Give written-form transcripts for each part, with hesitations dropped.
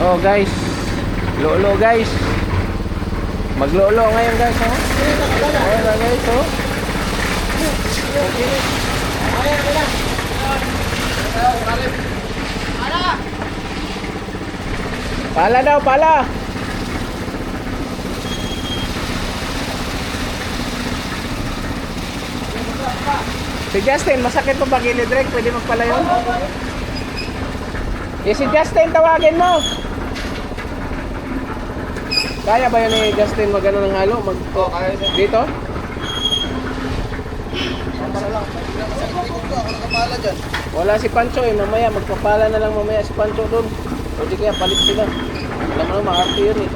Oh guys, lolo guys. Maglolo ngayon guys, oh. Ayan na guys, oh. Pala daw, pala. Si Justin, masakit pa ba gilid, Drake? Pwede magpala yun? Eh, si Justin, tawagin mo. Kaya ba yun ni Justin magano ng halo? Kaya siya. Dito? Para lang. Ako nakapala dyan. Wala si Pancho eh. Mamaya, magpapala na lang mamaya si Pancho doon. O di kaya palit sila. Alam mo, makarte yun eh.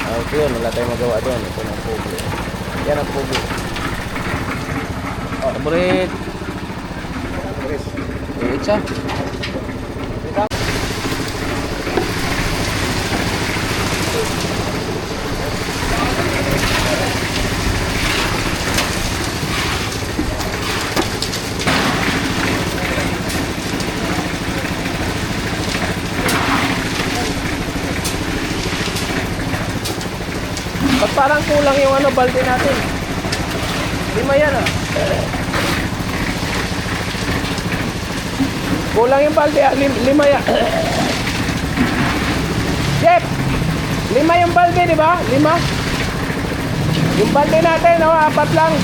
Ito yun, wala tayong magawa doon. Ito na ang pugo. Yan ang pugo. Oh, bread. Isa. Ba't parang kulang yung ano, balde natin? Lima yan ah. Kulang yung balde ah. Lima yan. Jeff! Lima yung balde, di ba? Lima? Yung balde natin, oh, 4 lang.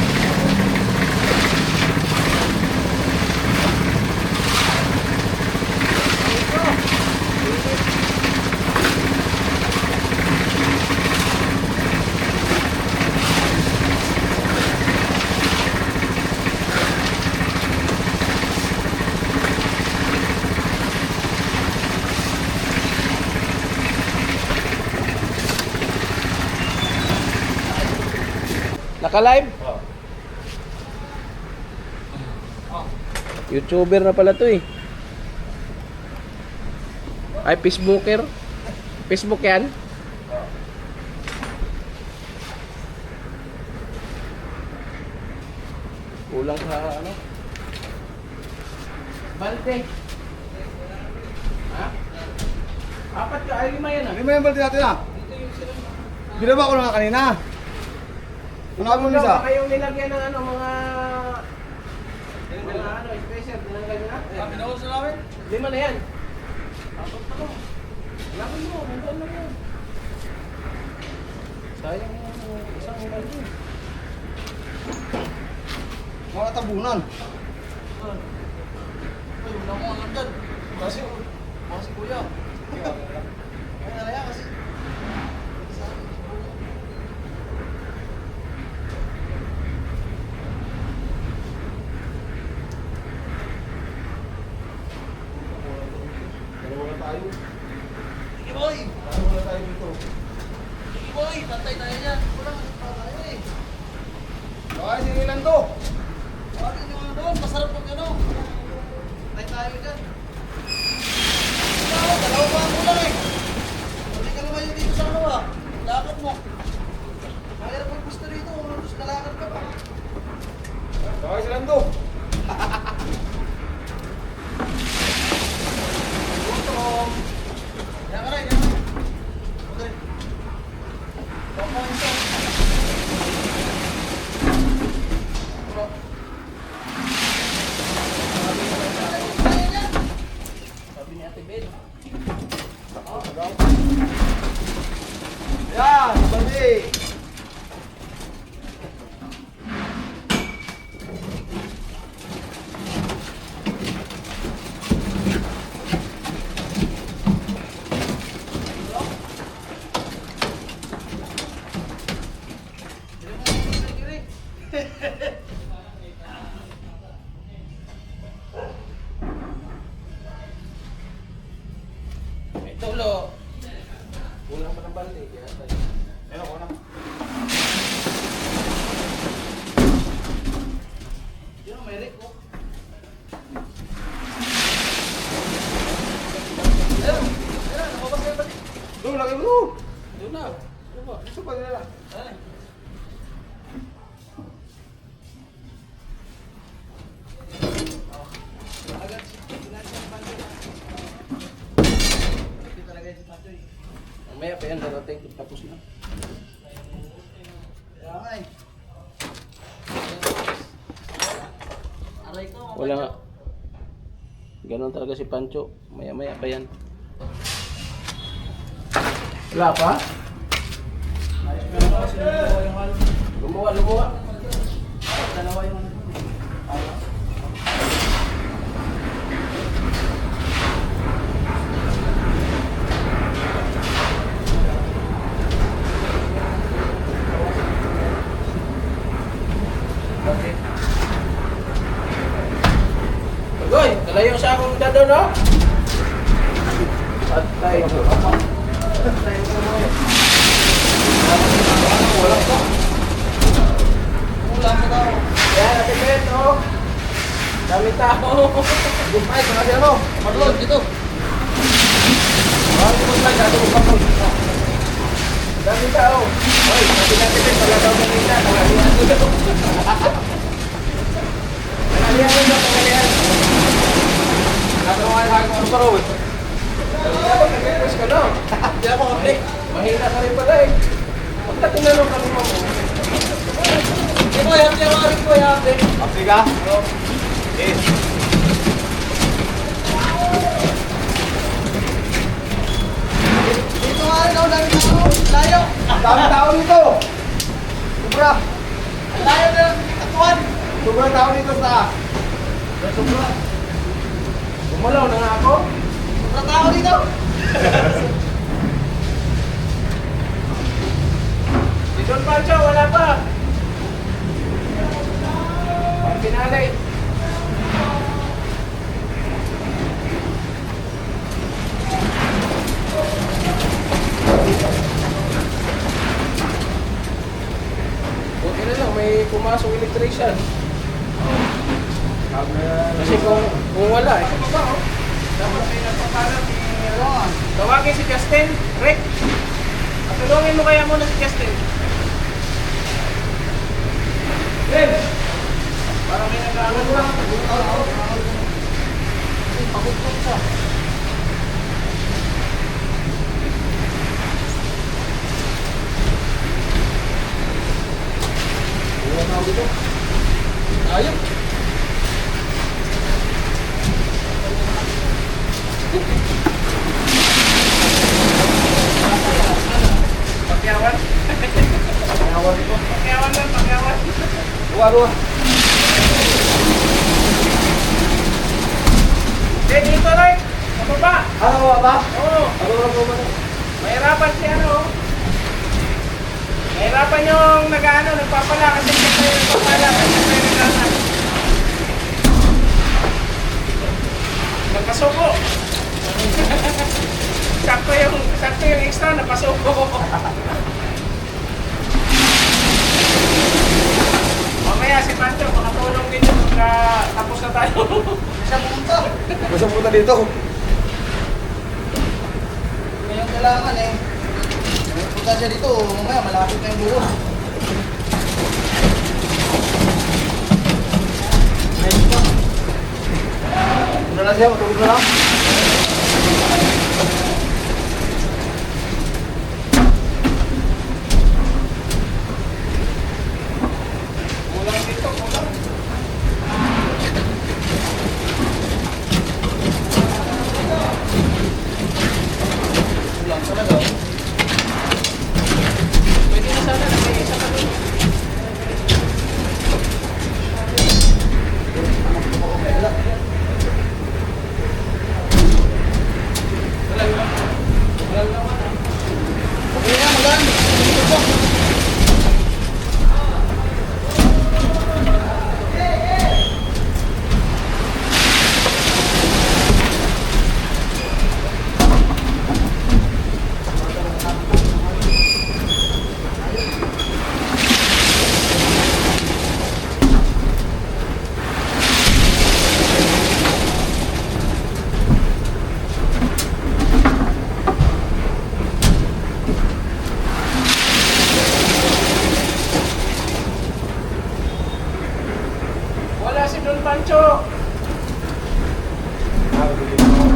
Naka-live? YouTuber na pala to eh. Ay, Facebooker. Facebook yan? Kulang sa ano? Balde. Ha? 4 ka, ay 5 yan ah. Lima yung balde natin ah. Binaba ko na nga kanina. Ano ka mo isa? Baka yung nilagyan ng ano, mga ano, special, tinanggal nyo na? Binaba sa namin? 5 na yan. Tapos ako. Laban mo, nandun lang yan. Sayang yung isang balde. Mga tabunan. Uy, wala mo alam dyan. Kasi kuya. Ay, nalaya kasi. Dalawa tayo. Sige boy! Dalawa tayo dito. Sige boy! Tantay tayo dyan. Wala, tayo eh. Okay, sige lang to. Bakit yung mga doon? Masarap pag ano. Tantay tayo dyan. Dalawa pa ang kulang eh. Hindi ka lumayo dito sa ano ah. Lakad mo. Mahirap pag gusto dito. Gusto nalakad ka pa. Okay, sige lang to. Yan ka rin, yan ka rin. Okay. Baka isa. Bro. Sabi ni Ate Ben. Yan, balde. May tulo. Kulang pa ng balde. Kaya tayo. Ayun ako na. Yun, may rik ko. Ayun, ayun, nakabas kayo ba? Doon, lagay mo. Doon na. Ano ba? Gusto pa nila. Ay. Agad, Mamaya pa yan darating. Tapos na. Kaya nga eh. Aray ko. Wala nga. Ganon talaga si Pancho. Maya-maya pa yan. Wala pa? Lumuha, lumuha. Dalawa yung Goy, kalayo sa akong dado, no? Patay. Patay ko mo. Wala ko. ulam sa tao. Yan, natin ko ito. Dami tao. Ay, pangasya mo. Marlon, dito. Dami tao. Hoy, natin natin pala daw kanina. Pangalihan ko daw. Pangalihan ko daw, pangalihan. Nagawa na ako sa road. Dapat nag-request ka daw. Hindi ako kapit. Mahina ka rin pala eh. Pagka tinanong kami mo. Hindi mo, yan tinawarin ko, yan. Afrika? Yes. Dito nga rin ako, dami tao. Layo. Dami tao dito. Sobra. Ang layo na ng tatuan. Sobra tao dito sa... Sobra. Gumalaw na nga ako. Sobra tao dito. Si Don Pancho, wala pa. Ang pinalay. Buti na lang, may pumasok electrician. Kasi kung wala eh. Dapat may nagpapalam ni tawagin si Justin. Rick, patulungin mo kaya muna si Justin. Ben! Parang may nag-aaral lang. Pagod-pagod siya. Ayun. Pakyawan. Pakyawan lang, pakyawan. Ruwa. Dito, Rick. Ano ba? Ano ba? Oo. Mahirapan si ano. Mahirapan yung nag-ano, nagpapala kasi siya tayo nagpapala kasi tayo nag-ano. Nagpasuko. sakto yung extra, napasuko. Mamaya si Pancho, makatulong din yung pagka tapos na tayo. Siya pumunta. Gusto punta dito. Ngayon kailangan eh. Punta siya dito, mamaya malapit na yung buhon. Ayun pa. Ano na siya? Matulog na lang? Kulang dito, kulang. Ulam talaga. Pwede na sana na may isa pa doon. Okay na, maganda. Dito po. Wala si Don Pancho.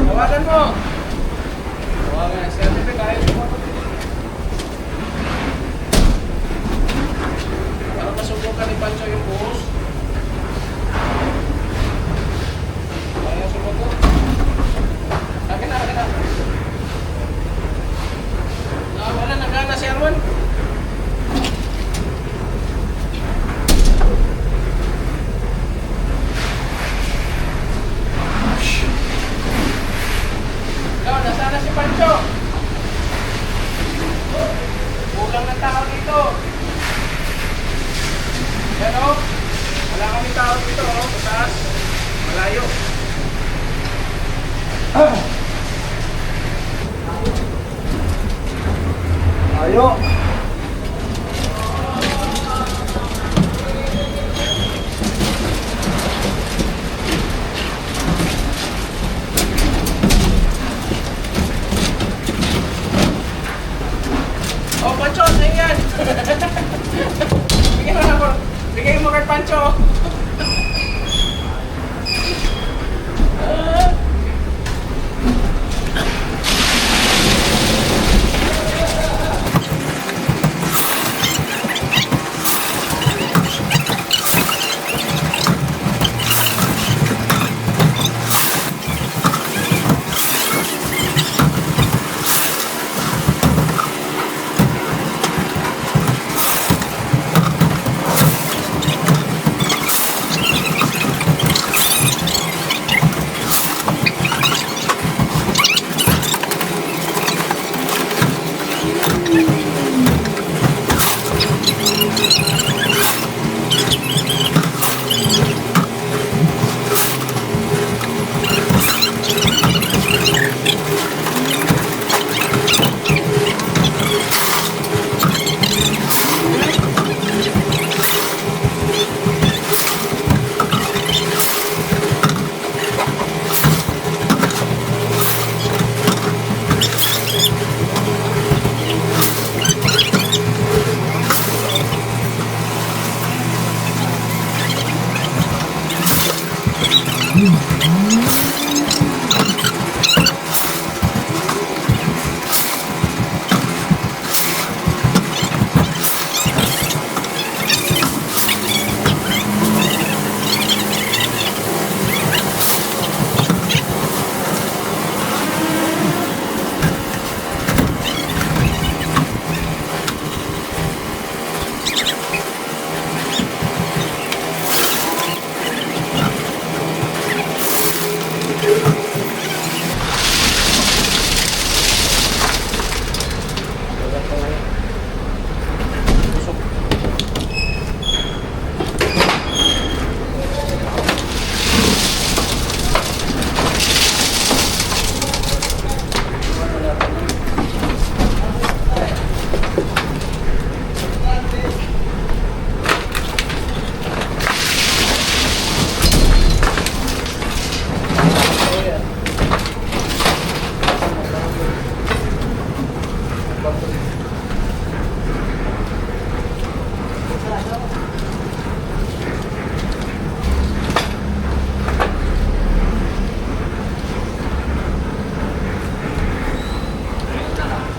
Tawagan mo. Tawagan. Si Ate Pe, kahit mo. Para masubukan ni Pancho yung buhos. Kaya sumuko. Akin na, akin na. Wala, nagana si Arwan. Ikaw, nasaan na si Pancho? Kulang ng tao dito. Yan o. Wala kami tao dito o. Sa taas. Malayo. Ayo. Oh, Pancho, sa'yo yan. Bigyan mo ako. Bigyan mo kay Pancho.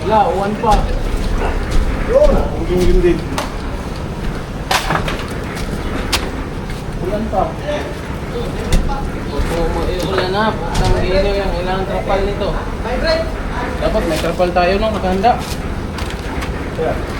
Wala, uwan pa. Yun. Uging din. Ulan pa. Ulan na. Ang ilaw yung ilang trapal nito. Dapat may trapal tayo nung nakahanda. Okay.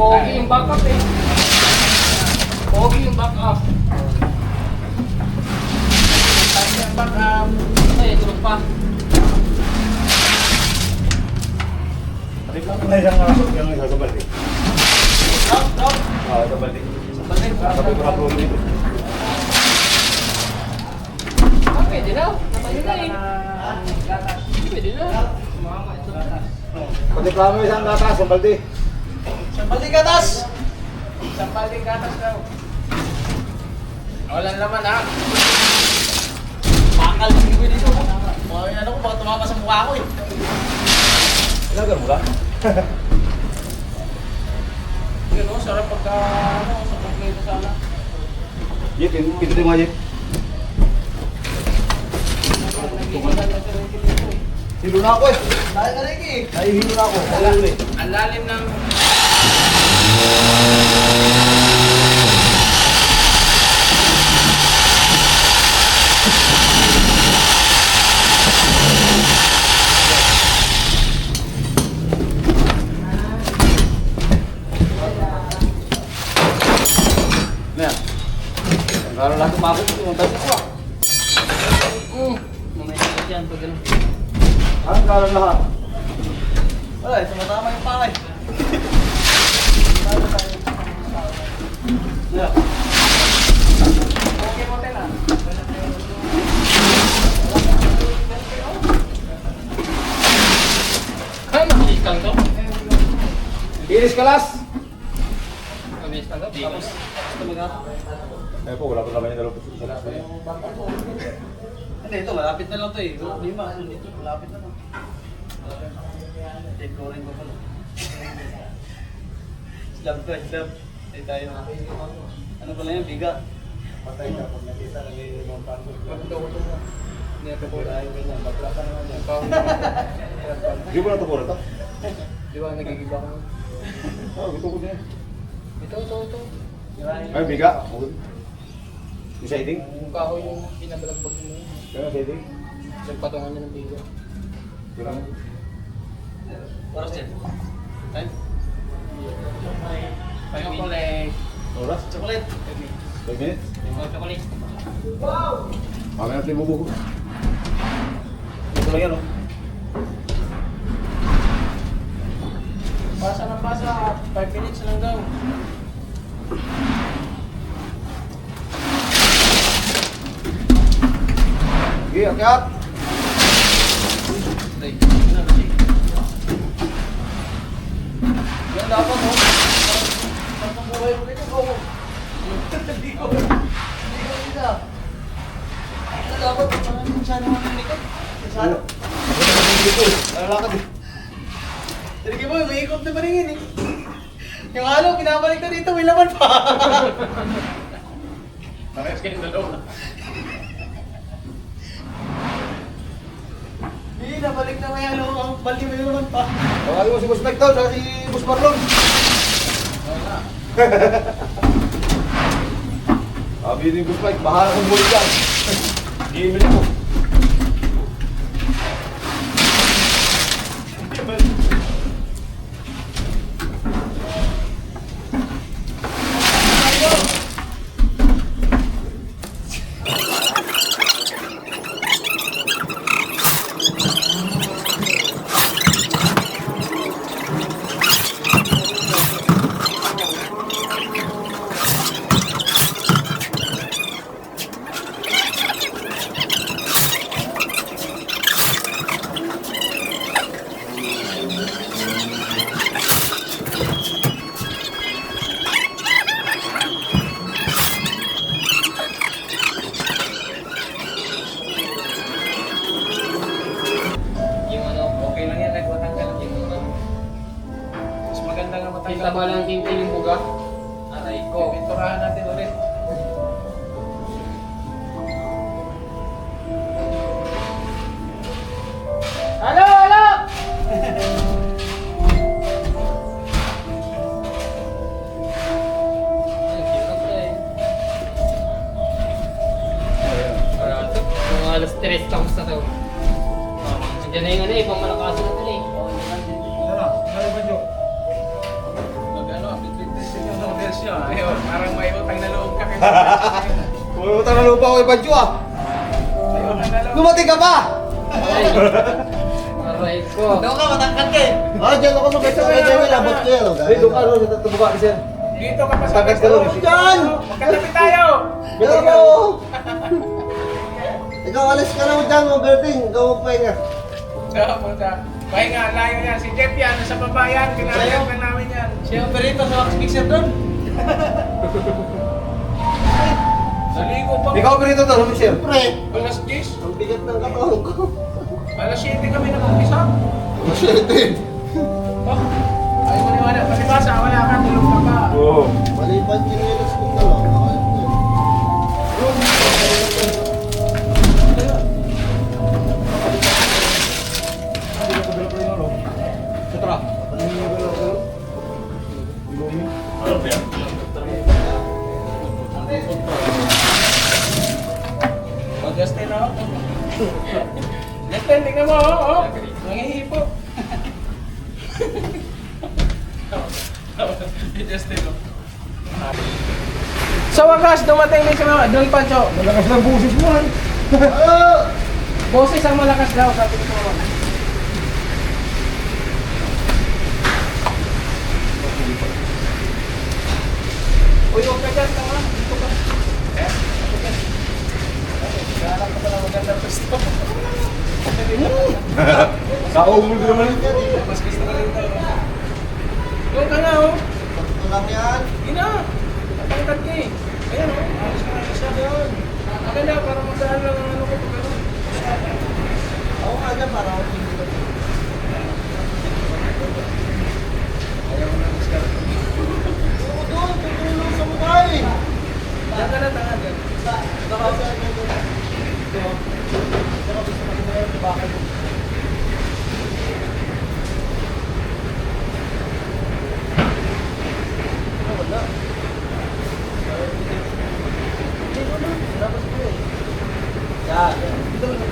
Pogi yung backup eh. Pogi yung backup. Tayo yung backup. Ay, tulog pa. Balik lang na yung isa sa balde. Drop. Sa balde. Balik. Sabi ko na po dito. Ah, pwede na. Napagod na eh. Pwede na. Patiklamo yung isang gatas sa balde. Balik gatas. Isang balding gatas daw. Walang laman ha. Bakal kasi ko dito. Ano ko, baka tumama sa mukha ko eh. Ilagan mo lang. Yun o, sarap pagka sa kompleto sana. Jeep, pinto mo Jeep. Hilo na ako eh. Dahil ka rin eh. Nahihilo na ako. Nahihilo eh. Ang lalim ng... Ano yan? Ang gano'n lang tumabot yung tayo ko ah. Mamaya yan pag gano'n. Ang gano'n lahat. Wala, tumatama yung pakay. Yeah. Okay mo tela. Ay, mabilis kang to. Iris kalas. Mabilis kang to. Tapos tumaga. Eh po, wala pa naman yung dalawang sa lahat. Hindi, ito, malapit na lang ito eh. Lima, dito, malapit na lang. Take ko rin ko pala. Slab ko, slab. Ay tayo. Ano pala yan, biga. Patay ka pag nakita na yung mga pangkul. Hindi ito po tayo ganyan. Maglaka naman yan. Di ba na ito po na ito? Di ba nagigiba ko? Gusto ko niya. Ito. Ay, biga. Yung siding? Yung kahoy yung pinabalagbag mo. Kaya siding? Nagpatungan niya ng bigo. Kaya mo? Oras yan. Time? Chocolate. Oras? Chocolate. 5 minutes? Chocolate. Mamaya natin bubuko. Ito lang yan, oh. Pasa ng pasa. 5 minutes lang daw. Sige, akyat! Yan dapat mo. Parang buhay mo dito, go. Hindi ko. Ano dapat? Parang yung sana mo ng likod. Sana. Lalakad eh. Sige mo, may ikot na paringin eh. Yung halo, pinabalik na dito, may laman pa. Parehas kayo dalawa. Hindi, nabalik na may halo, ang baldi may laman pa. Tawagin mo si Boss Mike daw, saka si Boss Marlon. Sabi ni Boss Mike, bahala kang bulit yan. Gimili mo. Yung ano, okay lang yan. Nagwatanggal yung ano. Mas maganda nga matanggal. Kita ba lang kinti yung buga? Aray ko. Pinturahan natin ulit. Halo! Ay, hirap na eh. Mga alas 3 tapos na daw. Nandiyan na yung ano eh, pamalakasan natin eh. Sana, sana ba Joe? Mag-ano, Pumutang na lupa ko kay Pancho ah. Ayun na lang. Dumating ka pa! Aray ko. Daw ka, matangkad ka eh. Ah, dyan ako sa pwesto kayo dyan. Labot ko yan. Ay, doon ka ron. Tubuka ka sir. Dito ka pa sa Tagat ka pwesto. ron. Dyan! Magkatabi tayo. Hello! Ikaw, alis ka lang dyan, Berting. Ikaw magpahinga. Puta. Pahinga, layo yan. Si Jeff yan, nasa baba yan. Kinakalap ka namin yan. Siya ang perito sa wax mixer doon. Naligo pa. Ikaw pinito to, Michelle. Siyempre, Alas 10. ang bigat ng katawan ko. Alas 7 kami nag-umpisa. Masyete. Oh. Ay, maniwala. Pasibasa, wala ka. Tulog ka pa. Oo. Mali pa yung chinelas ko dalawa. Ayos ko. Sutra. Oh, Justin, oh. Justin, tingnan mo, oh. Nangihipo. Justin, oh. Sa wakas, dumating din si Don Pancho. Malakas lang busis mo han. Boses ang malakas daw, sabi ko sa mga. Uy, huwag ka dyan, tama. Dito ka. Eh? Kaya ka pala maganda gusto. Kaumul ko naman. Mas gusto ka rin tayo. Doon ka na, oh. Sakto lang yan. Ina! Natangkad ka eh. Ayan, oh. Ayos ka na isa doon. Maganda, para magdaan lang ang ano ko. Pag ano. Ako nga dyan, para ako hindi ko. Ayaw ko na discard. Oo, doon. Tutulong sa mukha eh. Diyan ka na, tanga dyan. Nakasabi ko doon. Ito. Saka gusto ko na yung bakal mo. Wala. Dito na. Dapat ko eh. Yan. Dito na.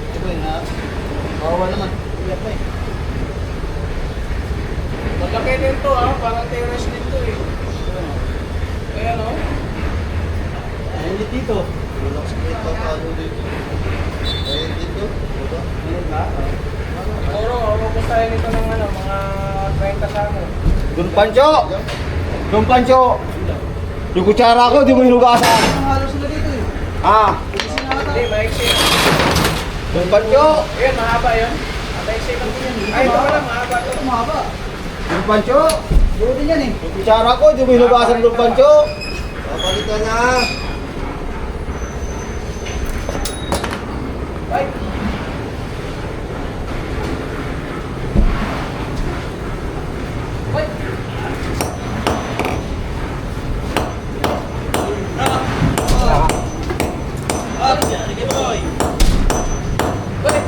Ito yun ha. Bawal naman. Iyak pa eh. Malaki din to, ah. Parang terrace din to, eh. Ayan, oh. Ayun dito. Relax dito. Ano dito? Ayun dito. Diba? Ayun ba? Siguro, huwag ko tayo nito ng ano, mga 30 sa ako. Don Pancho! Don Pancho! Yung kutsara ko, di mo hinugasan. Halos sila dito eh. Ah! Hindi, maiksi. Don Pancho! Ayan, mahaba yun. Maiksi lang din yan. Ay, ito pala, mahaba to. Ito mahaba. Don Pancho! Duro din yan eh. Yung kutsara ko, di mo hinugasan Don Pancho. Papalitan na. Ay! Ay! Sige boy. Ay!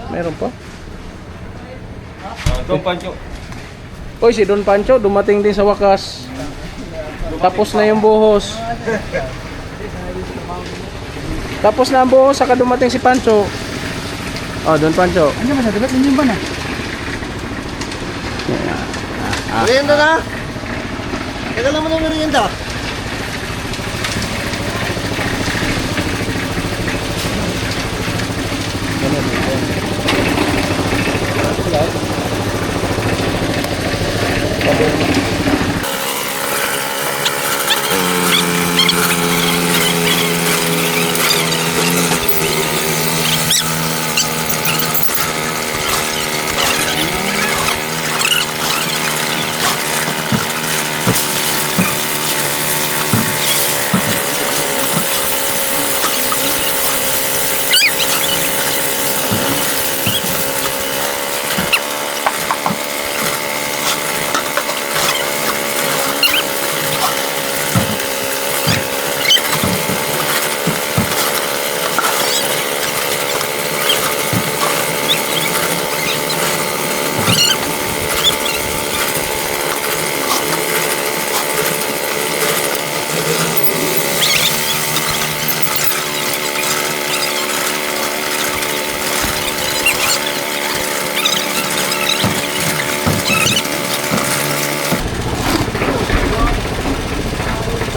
Meron pa? Don Pancho. Uy, si Don Pancho dumating din sa wakas. Tapos na yung buhos. Tapos na ang buhos, saka dumating si Pancho. Oh, Don Pancho. Ano ba sa dagat? Hindi ba na? Merienda na. Teka lang mo ng merienda.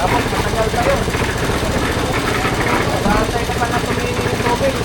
Dapat matagal pa yun. Nag-aantay ka pa na tumingin yung tubig.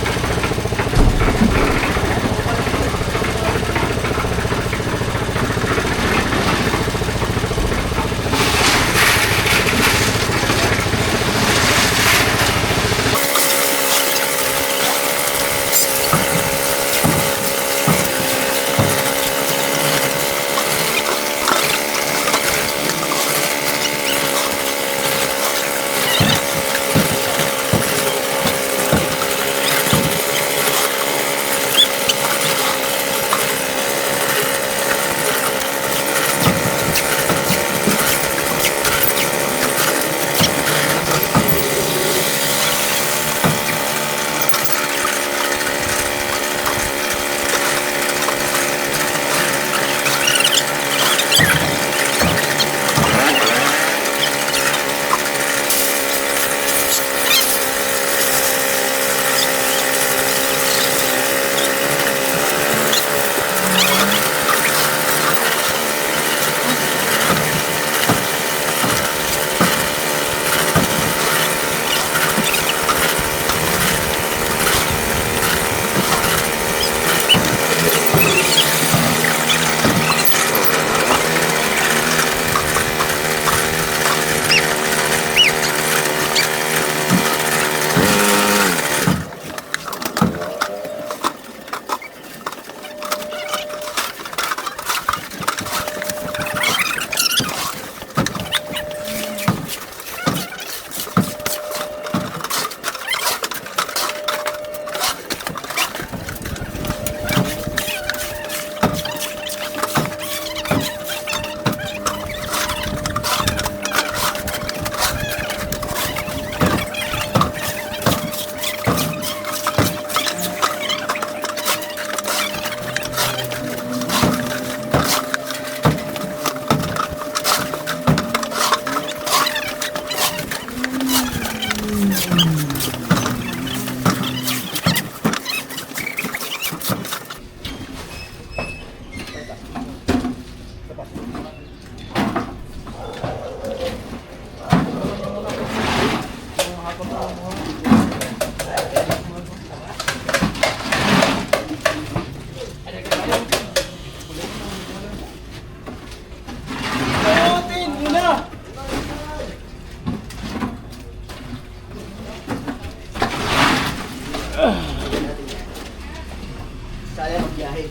Saya magbiyahe.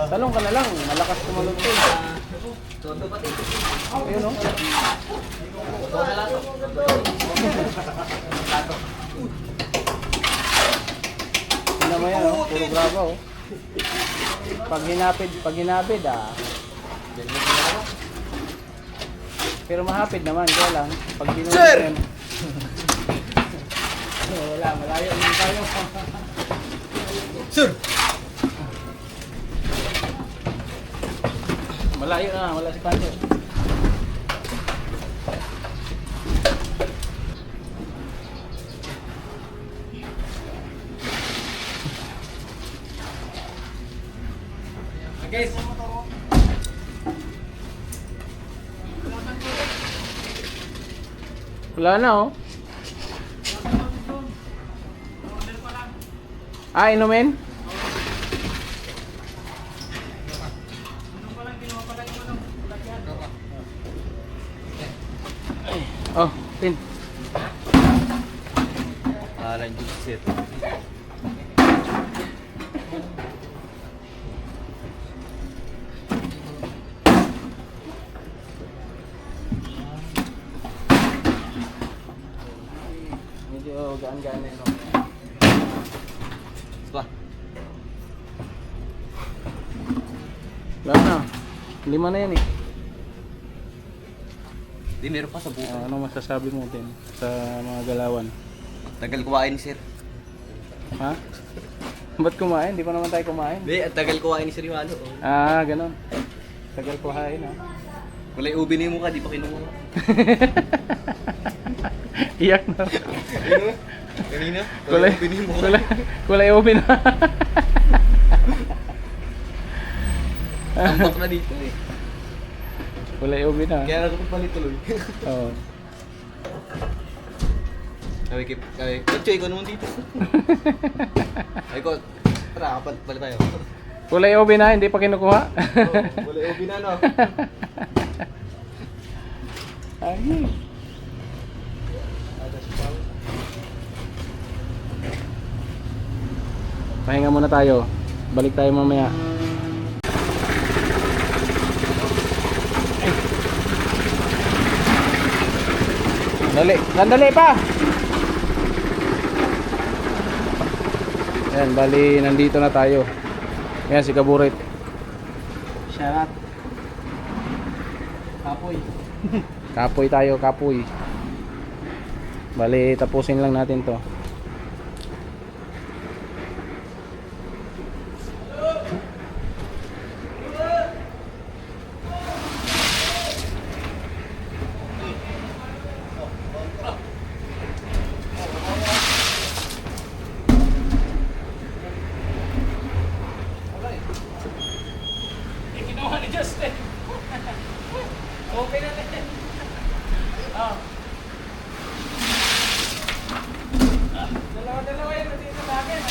Talong ka na lang, malakas tumalon to. Todo pati. Ayun o. Todo na lato. Hindi naman yan o, puro graba o. Pag hinapid pero mahapid naman, kaya lang. Pag ginulit Sir! yan. Wala, malayo naman tayo. Sir! Malayo na, wala si Pancho. Guys. Wala na oh. Ah, inumin? Oh, pin. Alan Jupsit. Medyo gaan-gaan na yun. Ba? Wala na. 5 na yan eh. Di, meron pa sa buko. Ano masasabi mo din sa mga galawan? Tagal kumain, sir. Ha? Ba't kumain? Di pa naman tayo kumain. Di, at tagal kumain ni Sir Iwano. Oh. Ah, ganun. Tagal ko hain ha. Kulay ubi na yung mukha, di pa kinuha. Iyak na. Kanina? Kulay, ubi na yung mukha. kulay ubi na. Tambak na dito eh. Kulay ubi na. Kaya nagpapalit tuloy. Oo. Kaya, ikaw naman dito. Ay ko, tara, palit tayo. Kulay ubi na, hindi pa kinukuha. Kulay ubi na, no? Ay. Pahinga muna tayo. Balik tayo mamaya. Dali, sandali pa. Ayan, bali nandito na tayo. Ayan si Kaburit. Shout. Kapoy. Kapoy tayo, kapoy. Bali tapusin lang natin to. Ginawa ni Justin. Okay na din. Oh. Dalawa yun dito sa akin.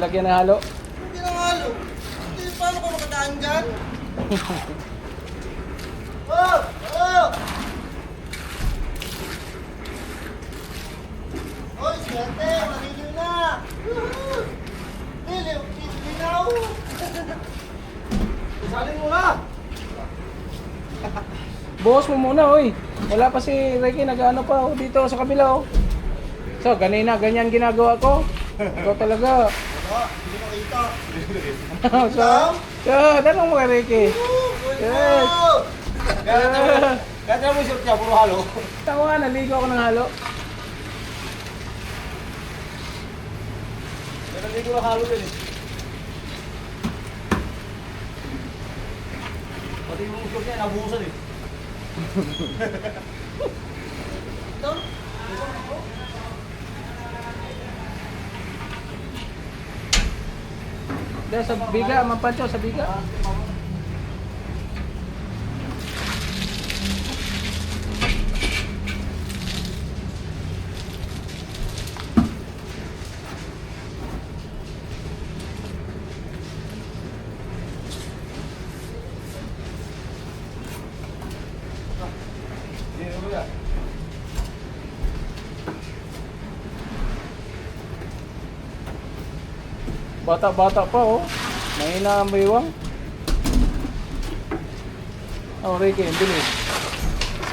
lagyan na halo. Hindi na halo. Hindi, paano ka makadaan dyan? Oh! Oh! Oy, swerte! Maliliw na! Woohoo! Linaw! Isalin mo na! Buhos mo muna, oy. Wala pa si Ricky, nag-ano pa dito sa kabila, oh. So, ganina, ganyan ginagawa ko. Ikaw talaga. Hindi makita. so, tanong mo kay Ricky. Yes. Kaya mo yung siya, puro halo. Tawa, naligo ako ng halo. Kaya naligo ng halo din eh. Pati yung usok niya, nabuhusan eh. Ito? Dahil sa biga, mapancho sa biga. Hindi mo yan. Bata-bata pa, oh. Mahina ang baywang. Oh, Ricky, ang bilis.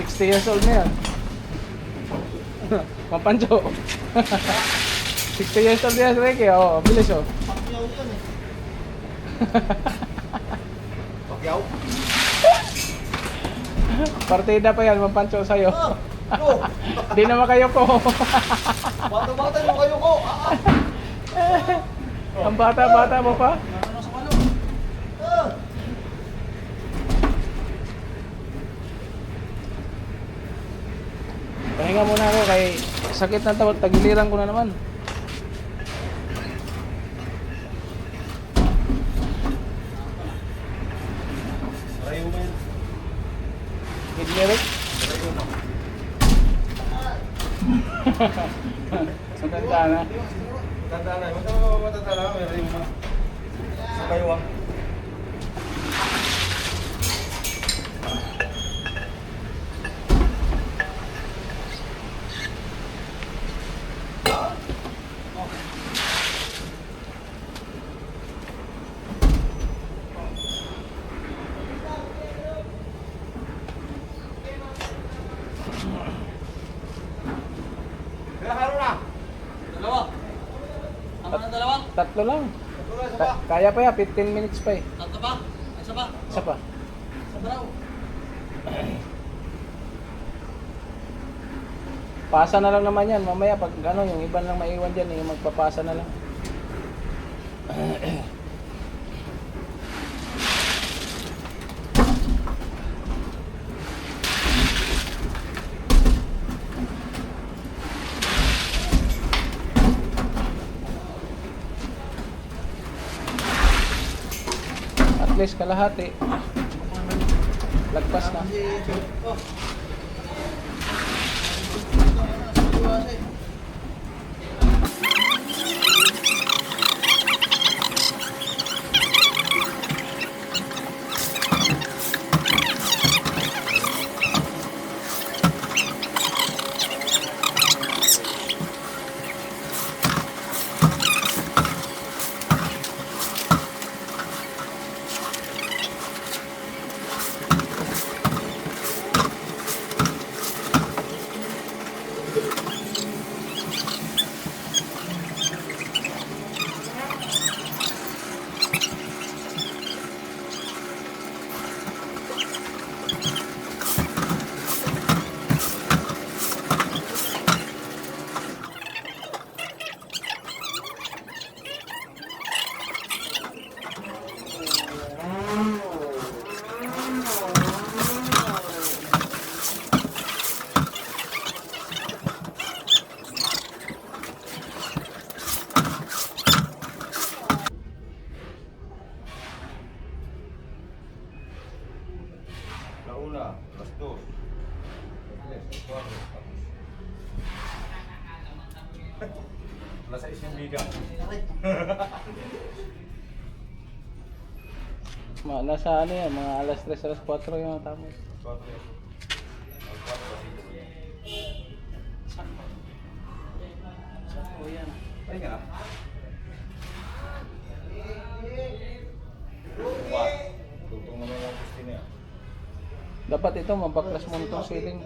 60 years old na yan. Mapancho. 60 years old na yan, Ricky. Oh, ang bilis, oh. Pakyaw yan eh. Pakyaw. Partida pa yan, mapancho sa'yo. Oh! Go! Di naman kayo ko. Bata-bata yung kayo ko. Ang bata-bata mo pa. Ano sa malo? Oh! Pahinga muna ako kay sakit ng tawag, tagiliran ko na naman. Parayo mo yan. Kidlirik. Parayo mo. Matanda na. Matanda na. Matanda na. May rayo mo. Sa baywang. Kaya halo na. Dalawa. Tama na dalawa? Tatlo lang. Ito na, isa pa. Kaya pa yan, 15 minutes pa eh. Tatlo pa? Isa pa? Isa pa. Isa pa raw. Pasa na lang naman yan. Mamaya pag ano, yung iba lang maiwan dyan, yung magpapasa na lang. At least kalahati. Lagpas na. Oh. La una, las dos, las tres, las cuatro, las 6 yung biga. Nasa ano yan, mga alas 3, alas 4 yung tapos. Sakto yan. Ay nga. Tugtong naman yung gusto niya. Dapat ito, mabaklas mo itong ceiling.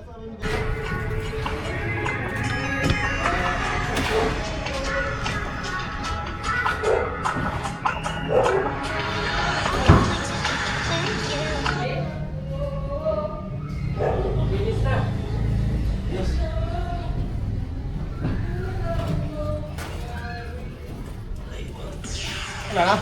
Wala na?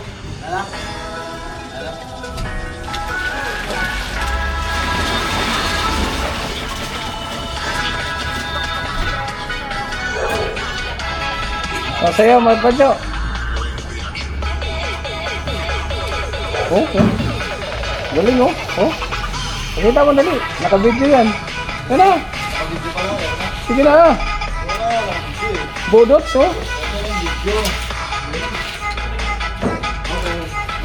O, sa'yo, magpadyo. Oh. Galing, oh. Oh. Pakita mo dali. Naka-video yan. Yan na. Pag-video pa lang. Sige na. Wala. Hindi. Budots, oh. Video.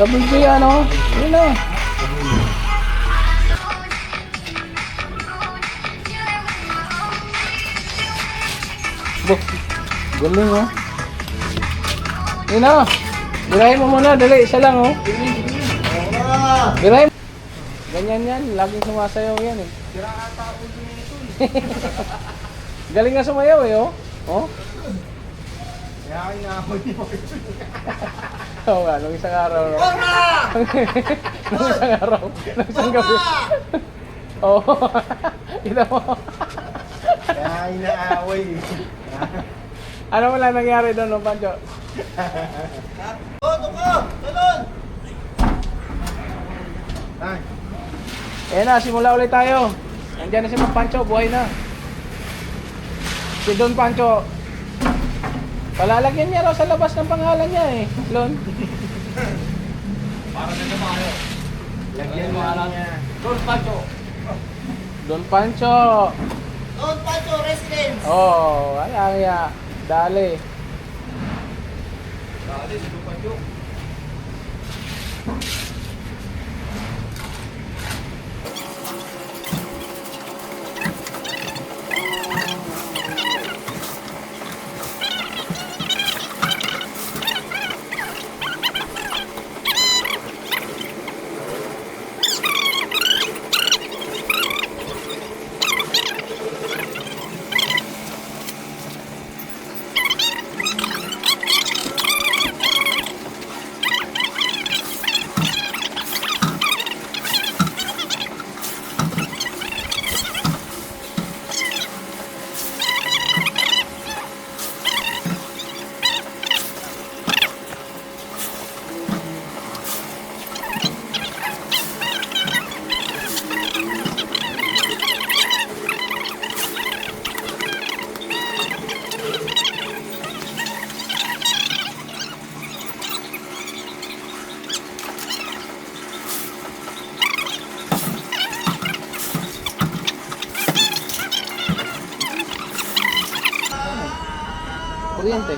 Naka-video yan, oh. Yan na. Boh. Galing, oh. Yan na. Birahin mo muna, dali. Isa lang, oh. Wala. Birahin. Ganyan yan. Laging sumasayaw yan, eh. Sira ata ako nito eh. Galing nga sumayaw, eh, oh. Oh. Kaya inaamay niyo. Oo nga, nung isang araw. No? Forma! Nung isang araw. Nung isang gabi. Oo. Kita mo. Kaya inaaway eh. Ano mo lang nangyari doon, no, Pancho? Doon ka! Doon! Ay. Eh na, simula ulit tayo. Nandiyan na si Mang Pancho, buhay na. Si Don Pancho, palalagyan niya raw sa labas ng pangalan niya eh. Lon. Para na naman ako. Lagyan mo lang niya. Don Pancho. Don Pancho. Doon Pancho Residence! Oh, ay ya. Dali. Dali, si Lupanyo. Kuryente.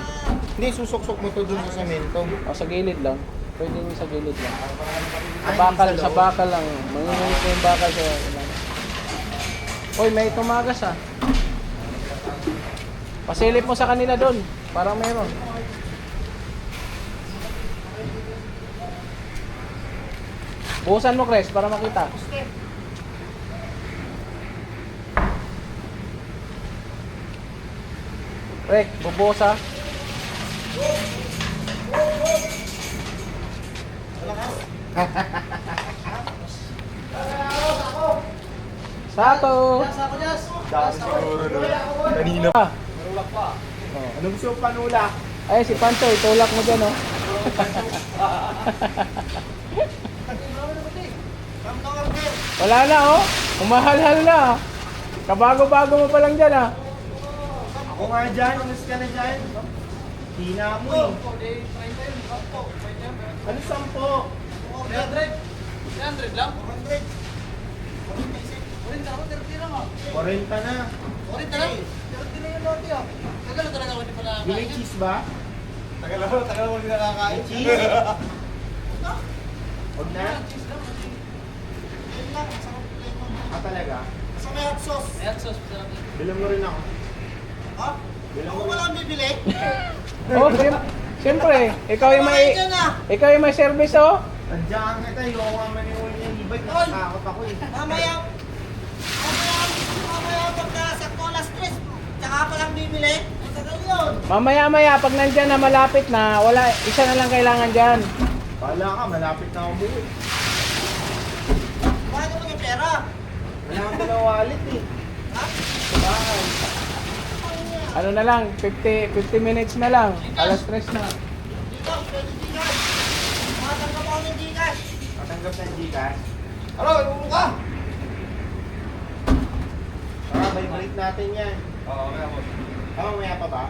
Hindi, susuksok mo to dun sa semento. O sa gilid lang. Pwede yung sa gilid lang. Sa bakal lang. Manginginis mo yung bakal sa... Uy, may tumagas ah. Pasilip mo sa kanila doon. Parang meron. Buhusan mo, Chris, para makita. Rek, bubuhos ah. Sato! Jas ako, Jas! Dami siguro doon. Kanina pa. Panulak pa. Oh. Ano gusto yung panulak? Ay, si Pancho, itulak mo dyan, oh. Wala na, oh. Umahal-hal na, ah. Kabago-bago mo pa lang dyan, ah. Ako nga dyan, umas ka na dyan. Hina mo eh. Ano 10? 300 lang? 400. 40 ako, 30 lang ah. 40 na. 40 lang? 30 lang yung lote ah. Nagano talaga ako, hindi pala Yung may cheese ba? Tagal mo hindi nakakain. Huwag na? Cheese lang. Yun lang, masarap lemon. Talaga? Basta may hot sauce. Ayan, sauce sarap. Bilang mo rin ako. Ha? Kung wala kang bibili, Oh, siyempre, ikaw yung kumain may ka na. ikaw yung may service oh. Nandiyan kita, yung mga maniwala niya ibig. Oy! Nakatakot ako eh. Mamaya pagka sakto alas 3, tsaka pa lang bibili, matagal yun. Mamaya-maya pag nandiyan na malapit na, wala isa na lang kailangan diyan. Wala ka, malapit na ako buo. Bakit naman yung pera? Wala ka na wallet eh. Ha? Bakit? Ano na lang, 50 minutes na lang. Alas 3 na. Gcash, pwede Gcash. Makatanggap ako ng Gcash. Matanggap ng Gcash. Alo, ibubo ka! May break natin yan. Oo, kaya po. Mamaya pa ba?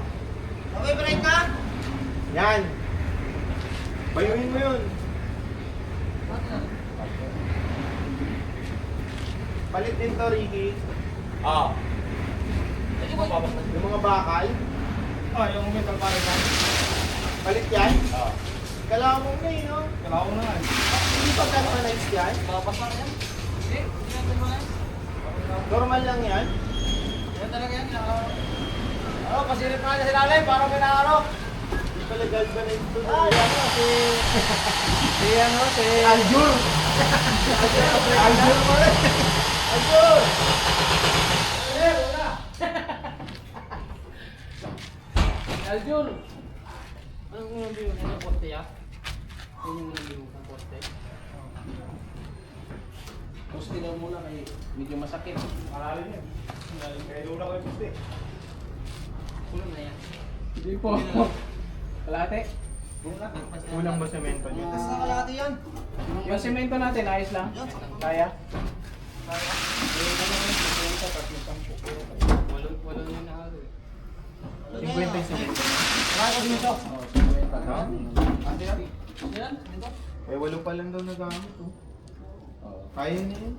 Okay, break ka? Yan. Bayuhin mo yun. Palit din to, Ricky. Yung mga bakal. Yung metal palitan. Palit yan. Kailangan mo na no? Kailangan ko na nga. Hindi pa galvanized yan. Bapas lang yan. Hindi, hindi natin mo yan. Normal lang yan. Yan talaga yan. Pasilip na niya si Lalay para may naaro. Hindi pala galvanized to. Si ano, si Aljur! Aljur mo rin! Aljur! Aljur. Anong unang biyo ng poste ya? Yun yung unang biyo ng poste. Gusto daw muna kay medyo masakit. Malalim yan. Kaya lula ko yung pusti. Kulang na yan. Hindi po. Kalate. Kulang ba semento niya? Tapos nakalati yan. Yung semento natin, ayos lang. Yan. Kaya. Walang yun na ako eh. 50 yung semento. Marami ko dito. Oh, 50. Yan, dito. Eh, walo pa lang daw nagamit. Oh. Oh. Kaya na yun.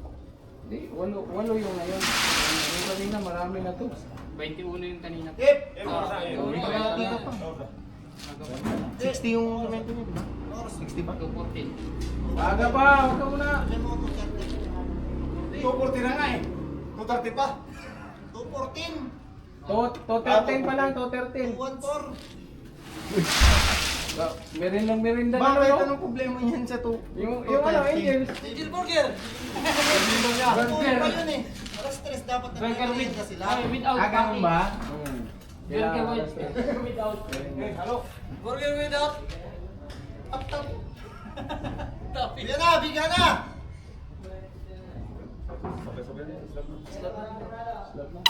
Hindi, walo yung ngayon. Yung kanina, marami na to. 21 yung kanina. Tip! Dito pa. 60 yung semento niya, di ba? 60 ba? 214. Aga pa, huwag ka muna. Sabi mo ko 240 na nga eh. 230 pa. 214. To 13 pa lang, to 13. 214. Meron lang merinda na Bakit? no? Anong problema niyan sa to? Yung ano, Angels. Angel Burger. Burger. Burger pa yun eh. Alas 3 dapat na Burger with, na sila. without Ah, ganun patty. ba? Burger Kailangan with, without. Halo. Burger without. Up top. Topping. Bigyan na, bigyan na. Sabay-sabay na. Slap na.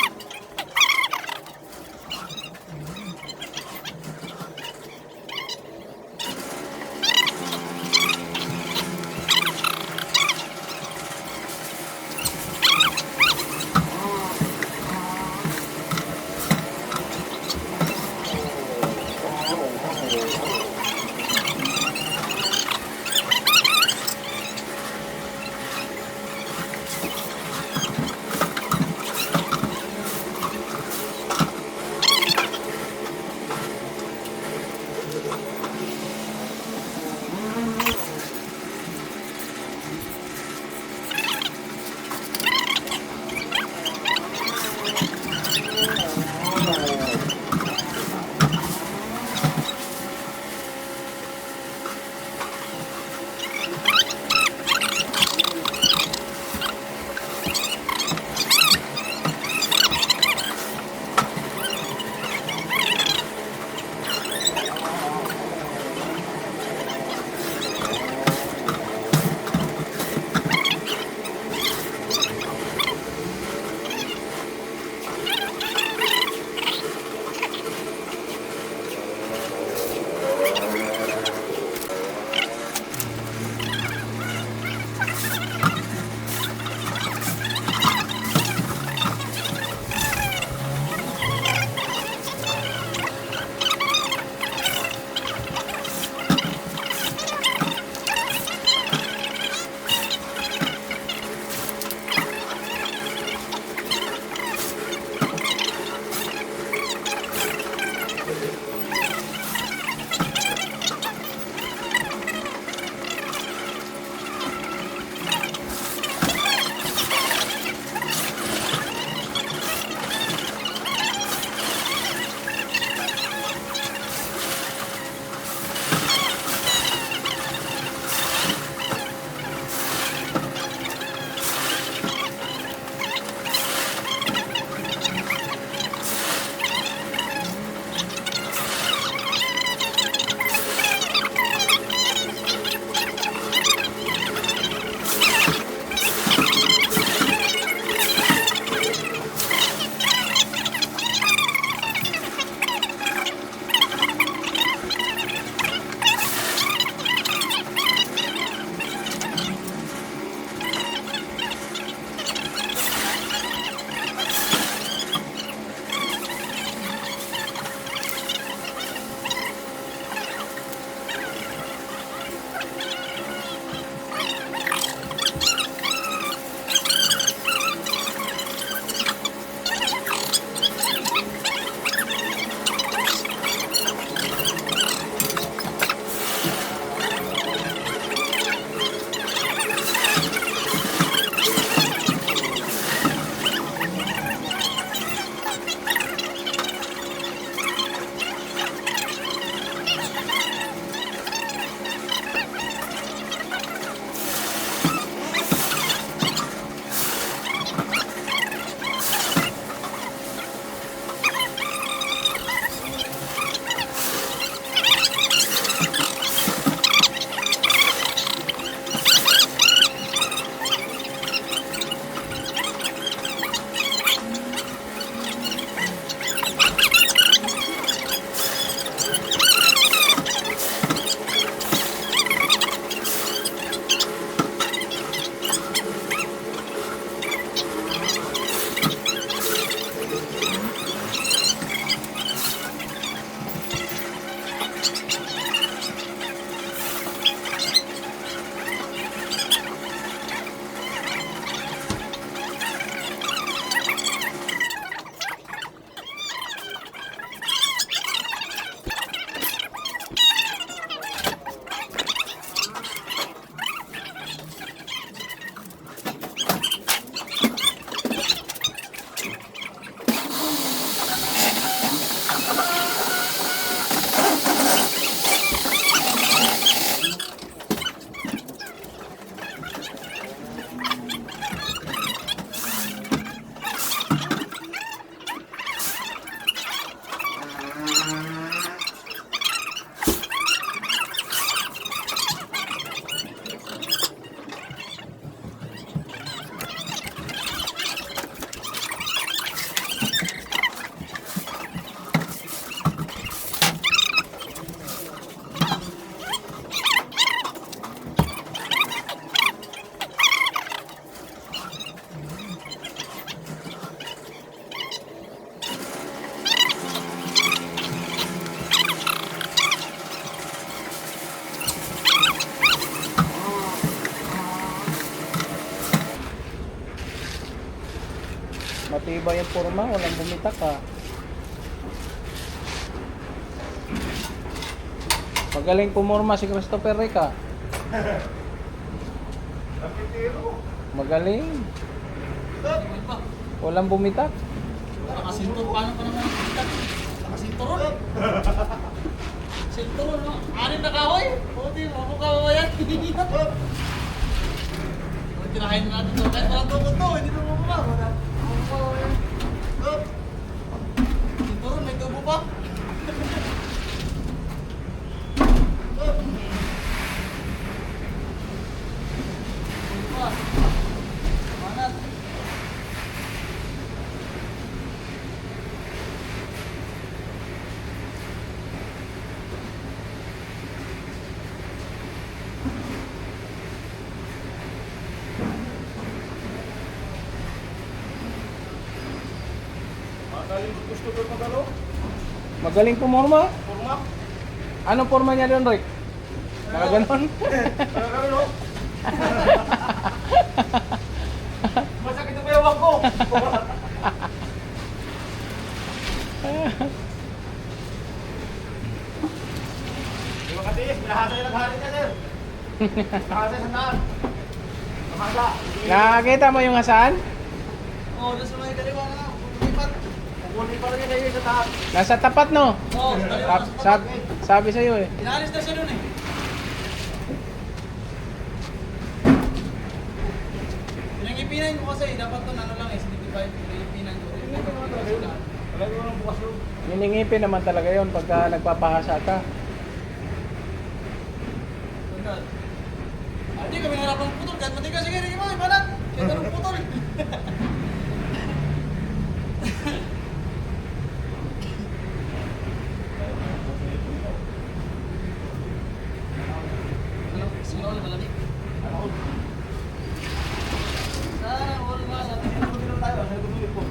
Matibay yung forma, walang bumitak ha. Magaling pumorma si Christopher Rica. Kapitero. Magaling. Tingnan pa. Walang bumitak. Nakasintur, paano pa naman ang nakasinturon? Sinturon, no? Anin na kahoy? Puti, mapukha mo yan. Tirahin na natin to. Kahit walang tukod to, hindi na mapukha. Mapukha mo yan. Sinturon, may tubo pa. Tubo pa. Manat. Magaling gusto ko magalo. Magaling pumorma. Forma. Anong forma niya doon, Rick? Nakaganon? Magalo no? Masakit yung bayawag ko. Di ba katiis? Lahasa yung naghari ka, sir. Lahasa sa taan. Mahala. Nakakita mo yung asan? Oo, doon sa may kaliwa na. Lipat. Kukunin pa rin niya kayo sa taan. Nasa tapat, no? Oo, sa kaliwa. Sabi sa'yo eh. Inalis na siya doon eh. Pinangipinan ko kasi, dapat to ano lang eh, 75. Pinangipinan ko. Wala ko ng bukas yun. Niningipin naman talaga yon pagka nagpapahasa ka. Tandaan. Hindi kami nahirapan putol, kahit matigas sige, hindi mo, ibalat. Kahit anong putol. Ano? Sino ulit malamig? Sana, all ba, sa tingin ko dito tayo, sa gudulit po.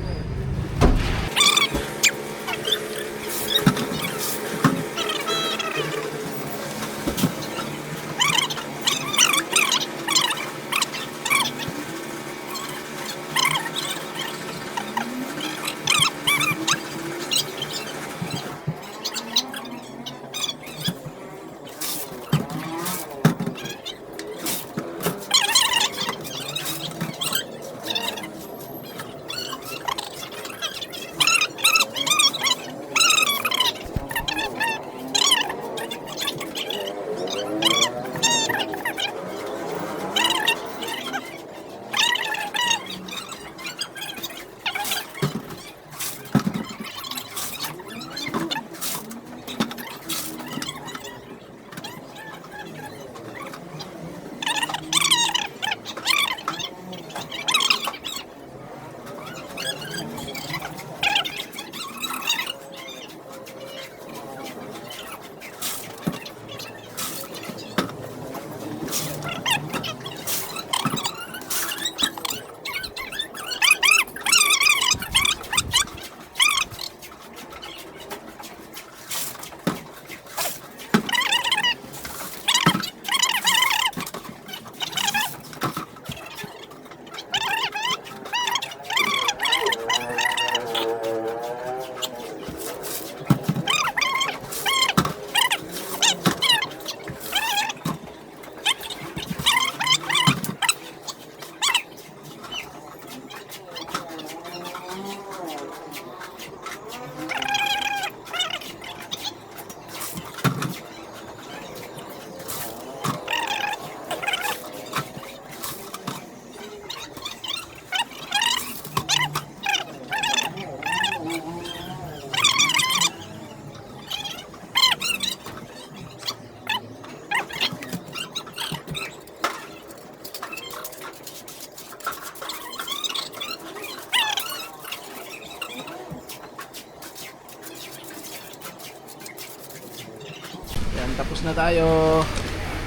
Yan, tapos na tayo.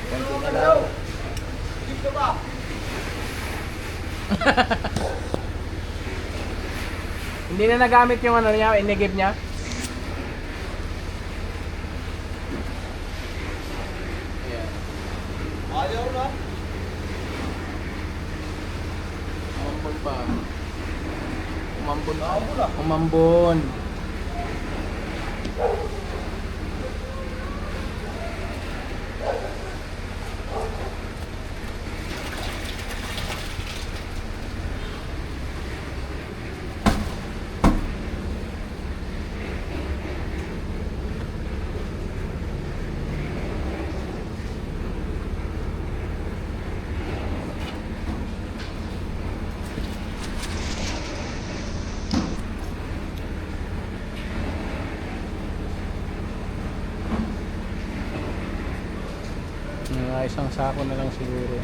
Konti na lang. Dito ba? Hindi na nagamit yung ano niya, inigib niya. Ayan. Ayaw na. Normal pa. Umambon. Umambon. Mga isang sako na lang siguro.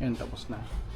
Yan, tapos na.